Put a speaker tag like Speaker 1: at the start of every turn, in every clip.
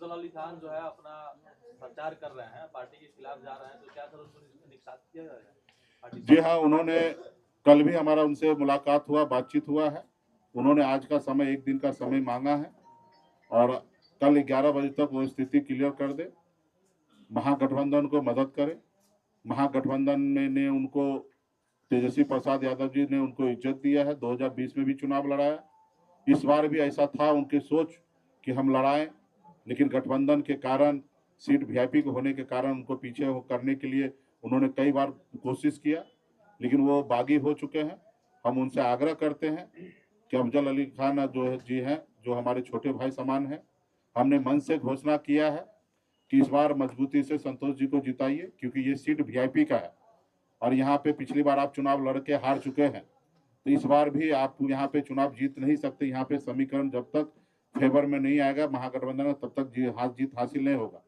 Speaker 1: अफजल अली खान जो है अपना प्रचार कर रहे हैं, पार्टी के खिलाफ जा रहे हैं, तो क्या सर उनको निष्कासित किया जाएगा पार्टी
Speaker 2: जी
Speaker 1: से?
Speaker 2: हाँ, उन्होंने कल भी हमारा उनसे मुलाकात हुआ, बातचीत हुआ है। उन्होंने आज का समय, एक दिन का समय मांगा है और कल 11 बजे तक वो स्थिति क्लियर कर दे, महागठबंधन को मदद करे। महागठबंधन ने उनको, तेजस्वी प्रसाद यादव जी ने उनको इज्जत दिया है, 2020 में भी चुनाव लड़ाया, इस बार भी ऐसा था उनकी सोच कि हम लड़ाएं, लेकिन गठबंधन के कारण, सीट वीआईपी होने के कारण उनको पीछे करने के लिए उन्होंने कई बार कोशिश किया, लेकिन वो बागी हो चुके हैं। हम उनसे आग्रह करते हैं कि अफजल अली खान जो जी हैं, जो हमारे छोटे भाई समान हैं, हमने मन से घोषणा किया है कि इस बार मजबूती से संतोष जी को जिताइए, क्योंकि ये सीट वीआईपी का है और यहाँ पे पिछली बार आप चुनाव लड़ के हार चुके हैं, तो इस बार भी आप यहाँ पे चुनाव जीत नहीं सकते। यहाँ पे समीकरण जब तक फेवर में नहीं आएगा महागठबंधन में, तब तक जीत हासिल नहीं होगा।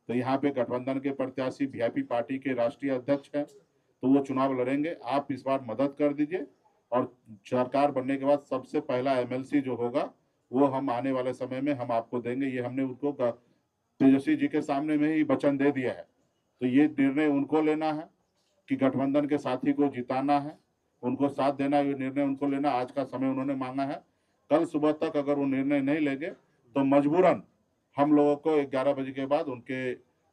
Speaker 2: तो यहाँ पे गठबंधन के प्रत्याशी वीआईपी पार्टी के राष्ट्रीय अध्यक्ष हैं, तो वो चुनाव लड़ेंगे। आप इस बार मदद कर दीजिए और सरकार बनने के बाद सबसे पहला एमएलसी जो होगा वो हम आने वाले समय में हम आपको देंगे। ये हमने उनको तेजस्वी जी के सामने में ही वचन दे दिया है। तो ये निर्णय उनको लेना है कि गठबंधन के साथी को जिताना है, उनको साथ देना, ये निर्णय उनको लेना। आज का समय उन्होंने मांगा है, कल सुबह तक अगर वो निर्णय नहीं लेंगे तो मजबूरन हम लोगों को 11 बजे के बाद उनके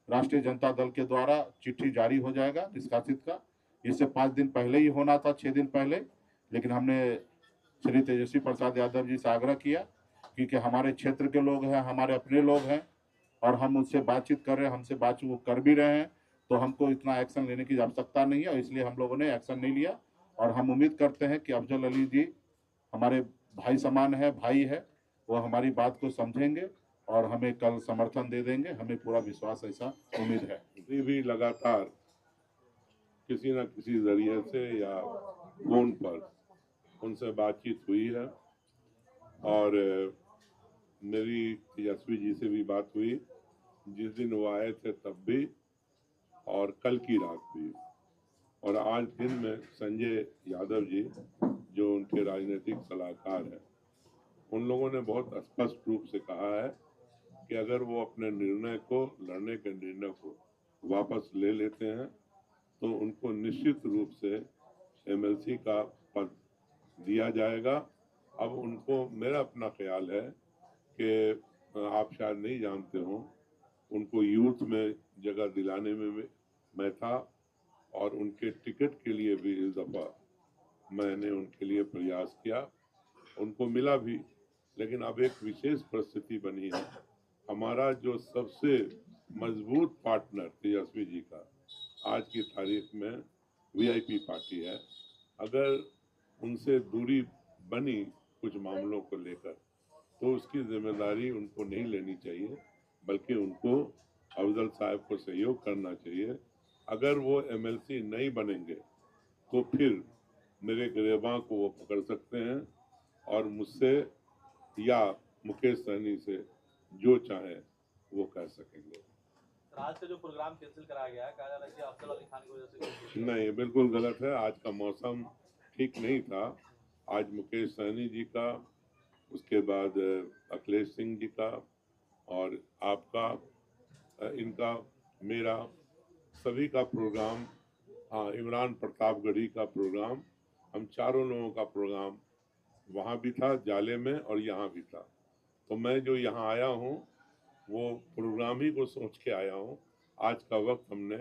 Speaker 2: राष्ट्रीय जनता दल के द्वारा चिट्ठी जारी हो जाएगा निष्कासित का। इससे 5 दिन पहले ही होना था, 6 दिन पहले, लेकिन हमने श्री तेजस्वी प्रसाद यादव जी से आग्रह किया क्योंकि हमारे क्षेत्र के लोग हैं, हमारे अपने लोग हैं और हम उनसे बातचीत कर रहे हैं, हमसे बातचीत वो कर भी रहे हैं, तो हमको इतना एक्शन लेने की आवश्यकता नहीं है, इसलिए हम लोगों ने एक्शन नहीं लिया। और हम उम्मीद करते हैं कि अफजल अली जी हमारे भाई समान है, भाई है, वो हमारी बात को समझेंगे और हमें कल समर्थन दे देंगे। हमें पूरा विश्वास, ऐसा उम्मीद है।
Speaker 3: भी लगातार किसी न किसी जरिए से या फोन पर उनसे बातचीत हुई है और मेरी तेजस्वी जी से भी बात हुई, जिस दिन वो आए थे तब भी और कल की रात भी, और आज दिन में संजय यादव जी जो उनके राजनीतिक सलाहकार हैं, उन लोगों ने बहुत स्पष्ट रूप से कहा है कि अगर वो अपने निर्णय को, लड़ने के निर्णय को वापस ले लेते हैं तो उनको निश्चित रूप से एमएलसी का पद दिया जाएगा। अब उनको, मेरा अपना ख्याल है कि आप शायद नहीं जानते हो, उनको यूथ में जगह दिलाने में मैं था और उनके टिकट के लिए भी इस दफ़ा मैंने उनके लिए प्रयास किया, उनको मिला भी। लेकिन अब एक विशेष परिस्थिति बनी है, हमारा जो सबसे मजबूत पार्टनर तेजस्वी जी का आज की तारीख में वीआईपी पार्टी है, अगर उनसे दूरी बनी कुछ मामलों को लेकर तो उसकी जिम्मेदारी उनको नहीं लेनी चाहिए, बल्कि उनको अफजल साहब को सहयोग करना चाहिए। अगर वो एमएलसी नहीं बनेंगे तो फिर मेरे गिरेबां को वो पकड़ सकते हैं और मुझसे या मुकेश सहनी से जो चाहे वो कह सकेंगे।
Speaker 1: आज का जो प्रोग्राम कैंसिल कराया गया है, कहा जा रहा है कि अफजल अली खान की वजह से।
Speaker 3: नहीं, बिल्कुल गलत है। आज का मौसम ठीक नहीं था। आज मुकेश सहनी जी का, उसके बाद अखिलेश सिंह जी का और आपका, इनका, मेरा, सभी का प्रोग्राम, हाँ, इमरान प्रतापगढ़ी का प्रोग्राम, हम चारों लोगों का प्रोग्राम वहाँ भी था, जाले में, और यहाँ भी था। तो मैं जो यहाँ आया हूँ वो प्रोग्राम ही को सोच के आया हूँ। आज का वक्त हमने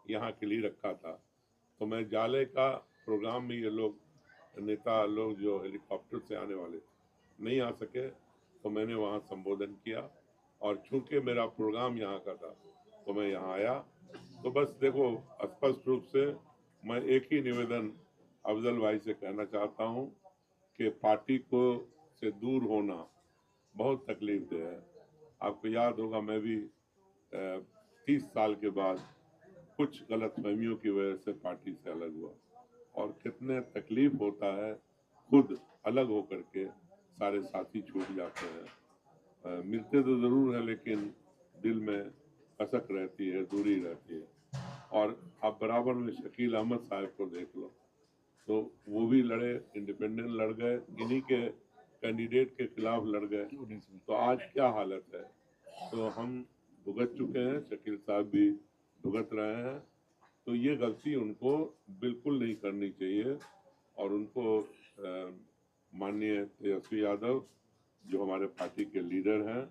Speaker 3: यहाँ के लिए रखा था, तो मैं जाले का प्रोग्राम में ये लोग नेता लोग जो हेलीकॉप्टर से आने वाले नहीं आ सके, तो मैंने वहाँ संबोधन किया और चूंकि मेरा प्रोग्राम यहाँ का था तो मैं यहाँ आया। तो बस देखो, स्पष्ट रूप से मैं एक ही निवेदन अफजल भाई से कहना चाहता हूँ कि पार्टी को से दूर होना बहुत तकलीफ दे है। आपको याद होगा, मैं भी 30 साल के बाद कुछ गलतफहमियों की वजह से पार्टी से अलग हुआ और कितने तकलीफ होता है खुद अलग होकर के, सारे साथी छूट जाते हैं। मिलते तो ज़रूर हैं लेकिन दिल में कसक रहती है, दूरी रहती है। और आप बराबर में शकील अहमद साहब को देख लो, तो वो भी लड़े, इंडिपेंडेंट लड़ गए, इन्हीं के कैंडिडेट के खिलाफ लड़ गए। तो आज क्या हालत है, तो हम भुगत चुके हैं, शकील साहब भी भुगत रहे हैं। तो ये गलती उनको बिल्कुल नहीं करनी चाहिए और उनको माननीय तेजस्वी यादव जो हमारे पार्टी के लीडर हैं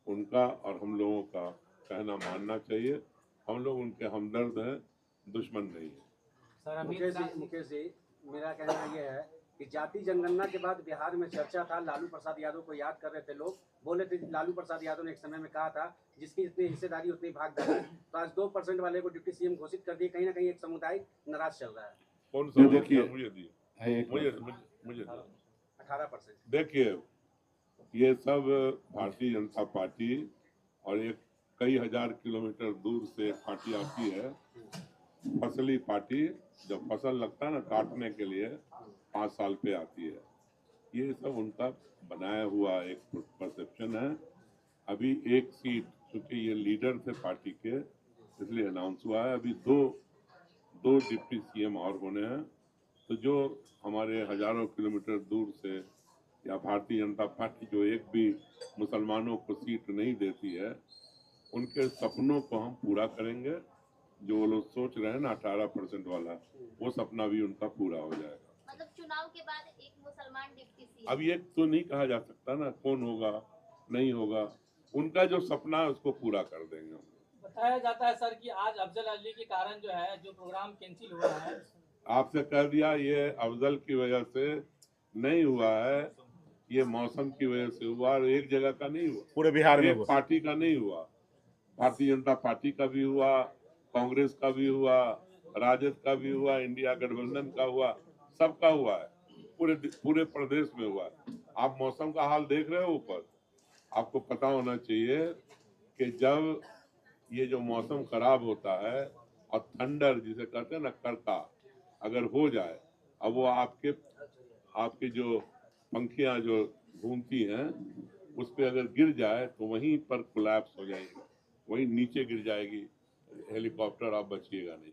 Speaker 3: उनका और हम लोगों का कहना मानना चाहिए। हम लोग उनके हमदर्द हैं, दुश्मन नहीं है।
Speaker 4: सर मुकेश जी मेरा कहना यह है कि जाति जनगणना के बाद बिहार में चर्चा था, लालू प्रसाद यादव को याद कर रहे थे लोग, बोले थे लालू प्रसाद यादव ने एक समय में कहा था जिसकी जितनी हिस्सेदारी उतनी भागदारी। तो आज 2% वाले को डिप्टी सीएम घोषित कर दिए, कहीं ना कहीं एक समुदाय नाराज चल रहा है।
Speaker 3: कौन सा
Speaker 2: देखिए
Speaker 3: मुझे दिए, मुझे
Speaker 4: 18%।
Speaker 3: देखिए ये सब भारतीय जनता पार्टी और एक कई हजार किलोमीटर दूर से एक पार्टी आती है, फसली पार्टी। जब फसल लगता है ना काटने के लिए 5 साल पे आती है। ये सब उनका बनाया हुआ एक परसेप्शन है। अभी एक सीट, क्योंकि ये लीडर थे पार्टी के इसलिए अनाउंस हुआ है। अभी दो डिप्टी सीएम और होने हैं। तो जो हमारे हजारों किलोमीटर दूर से या भारतीय जनता पार्टी जो एक भी मुसलमानों को सीट नहीं देती है, उनके सपनों को हम पूरा करेंगे। जो वो लोग सोच रहे हैं ना 18% वाला, वो सपना भी उनका पूरा हो जाएगा।
Speaker 5: मतलब चुनाव के बाद एक मुसलमान डिप्टी सीएम।
Speaker 3: अब ये तो नहीं कहा जा सकता ना कौन होगा नहीं होगा, उनका जो सपना है उसको पूरा कर देंगे।
Speaker 6: बताया जाता है सर कि आज अफजल अली के कारण जो है जो प्रोग्राम कैंसिल हुआ है।
Speaker 3: आपसे कह दिया ये अफजल की वजह से नहीं हुआ है, ये मौसम की वजह से हुआ और एक जगह का नहीं हुआ,
Speaker 2: पूरे बिहार में
Speaker 3: एक पार्टी का नहीं हुआ। भारतीय जनता पार्टी का भी हुआ, कांग्रेस का भी हुआ, राजद का भी हुआ, इंडिया गठबंधन का हुआ, सबका हुआ है, पूरे प्रदेश में हुआ है। आप मौसम का हाल देख रहे हो ऊपर, आपको पता होना चाहिए कि जब ये जो मौसम खराब होता है और थंडर जिसे कहते हैं ना करका अगर हो जाए, अब वो आपके जो पंखियां जो घूमती हैं उस पर अगर गिर जाए तो वहीं पर कोलैप्स हो जाएगी, वहीं नीचे गिर जाएगी हेलीकॉप्टर, आप बचिएगा नहीं।